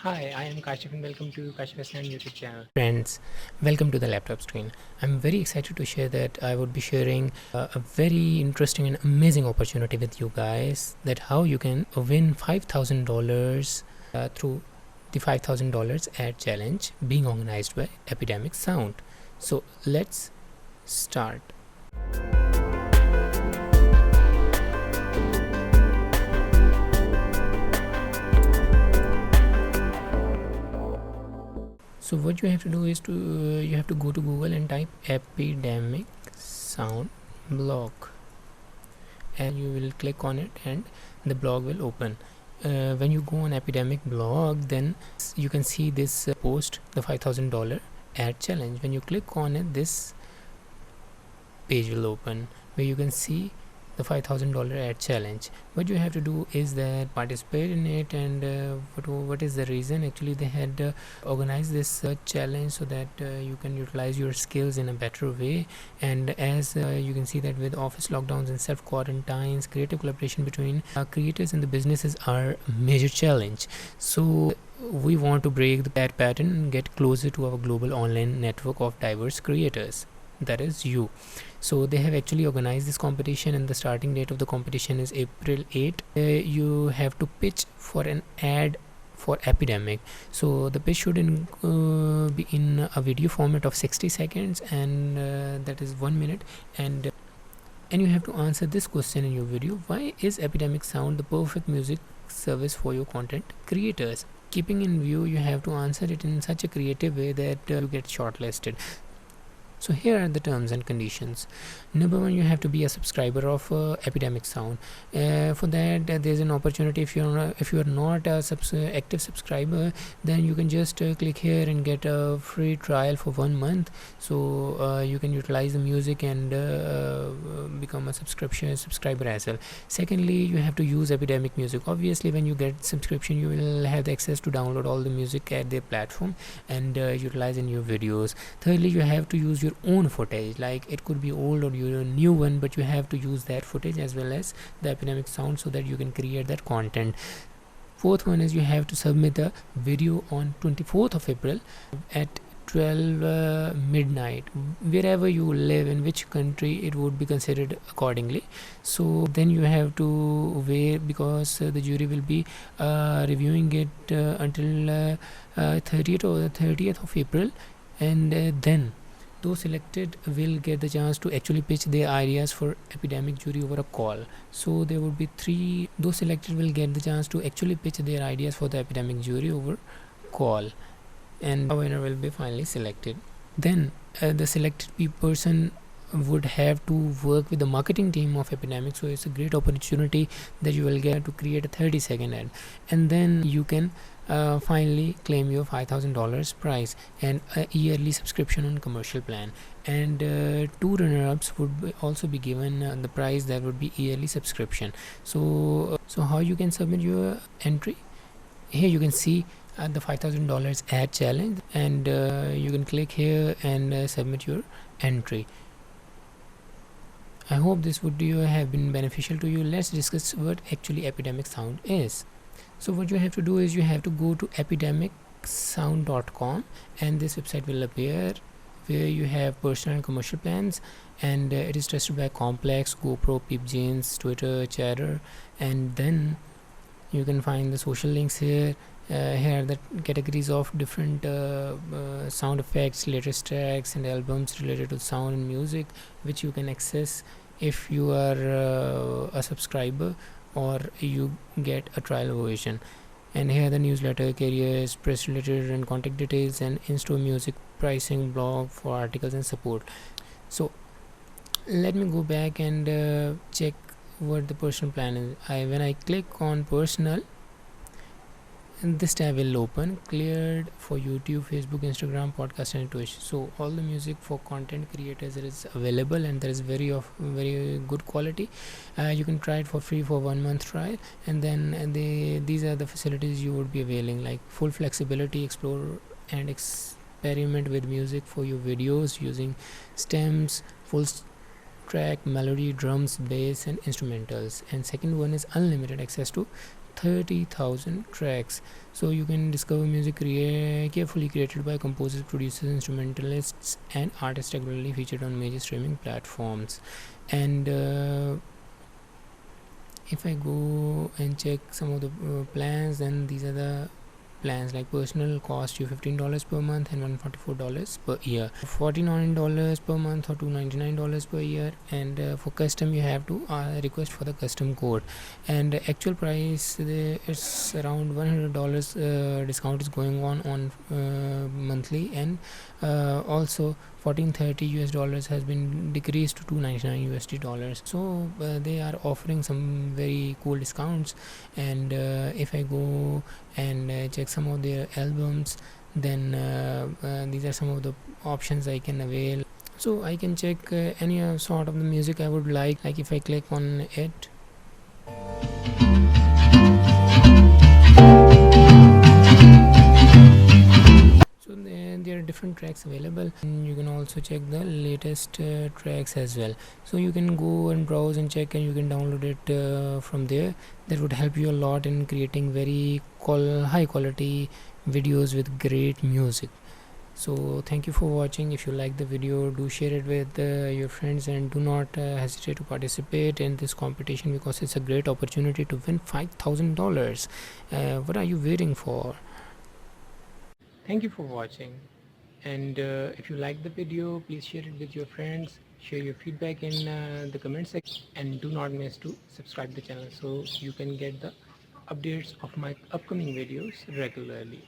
Hi, I am Kashif and welcome to Kashif Hassan YouTube channel. Friends, welcome to the laptop screen. I'm very excited to share that I would be sharing a very interesting and amazing opportunity with you guys, that how you can win $5,000 through the $5,000 ad challenge being organized by Epidemic Sound. So let's start. So what you have to do is you have to go to Google and type Epidemic Sound blog, and you will click on it and the blog will open. When you go on Epidemic blog, then you can see this post, the $5,000 ad challenge. When you click on it, this page will open where you can see the $5,000 ad challenge. What you have to do is that participate in it, and what is the reason? Actually, they had organized this challenge so that you can utilize your skills in a better way. And as you can see that with office lockdowns and self quarantines, creative collaboration between creators and the businesses are a major challenge. So we want to break that pattern and get closer to our global online network of diverse creators, that is you. So they have actually organized this competition, and the starting date of the competition is April 8. You have to pitch for an ad for Epidemic. So the pitch should be in a video format of 60 seconds, and that is 1 minute. And you have to answer this question in your video: why is Epidemic Sound the perfect music service for your content creators? Keeping in view, you have to answer it in such a creative way that you get shortlisted. So here are the terms and conditions. Number one, you have to be a subscriber of Epidemic Sound. For that, there's an opportunity. If you are not a active subscriber, then you can just click here and get a free trial for 1 month. So you can utilize the music and become a subscriber as well. Secondly, you have to use Epidemic Music. Obviously, when you get subscription, you will have the access to download all the music at their platform and utilize in your videos. Thirdly, you have to use your own footage, like it could be old or your new one, but you have to use that footage as well as the Epidemic Sound so that you can create that content. Fourth one is you have to submit the video on 24th of April at 12 midnight, wherever you live, in which country it would be considered accordingly. So then you have to wait, because the jury will be reviewing it until 30th of April, and then those selected will get the chance to actually pitch their ideas for Epidemic jury over a call. So there would be those selected will get the chance to actually pitch their ideas for the Epidemic jury over call, and a winner will be finally selected. Then the selected person would have to work with the marketing team of Epidemic. So it's a great opportunity that you will get to create a 30-second ad, and then you can finally claim your $5,000 prize and a yearly subscription on commercial plan. And two runner-ups would also be given the prize that would be yearly subscription. So how you can submit your entry? Here you can see the $5,000 ad challenge, and you can click here and submit your entry. I hope this video have been beneficial to you. Let's discuss what actually Epidemic Sound is. So what you have to do is you have to go to epidemicsound.com, and this website will appear where you have personal and commercial plans, and it is trusted by Complex, GoPro, PeepJanes, Twitter, Chatter, and then you can find the social links here. Here are the categories of different sound effects, latest tracks and albums related to sound and music, which you can access if you are a subscriber or you get a trial version. And here the newsletter, careers, press related and contact details, and in-store music pricing, blog for articles and support. So let me go back and check what the personal plan is. When I click on personal, and this tab will open, cleared for YouTube, Facebook, Instagram, podcast and Twitch. So all the music for content creators is available, and there is very good quality. You can try it for free for 1 month trial, and then these are the facilities you would be availing, like full flexibility, explore and experiment with music for your videos using stems, full track melody, drums, bass and instrumentals. And second one is unlimited access to 30,000 tracks. So you can discover music carefully created by composers, producers, instrumentalists and artists regularly featured on major streaming platforms. And if I go and check some of the plans, then these are the plans. Like personal cost you $15 per month and $144 per year, $49 per month or $299 per year. And for custom you have to request for the custom code. And actual price it's around $100. Discount is going on monthly. And also $1430 has been decreased to $299. So they are offering some very cool discounts. And if I go and check some of their albums, then these are some of the options I can avail. So I can check any sort of the music I would like if I click on it. So there are different tracks available, and you can also check the latest tracks as well. So you can go and browse and check, and you can download it from there. That would help you a lot in creating very high quality videos with great music. So thank you for watching. If you like the video, do share it with your friends, and do not hesitate to participate in this competition, because it's a great opportunity to win $5,000. What are you waiting for? Thank you for watching. And if you like the video, please share it with your friends, share your feedback in the comment section, and do not miss to subscribe the channel so you can get the updates of my upcoming videos regularly.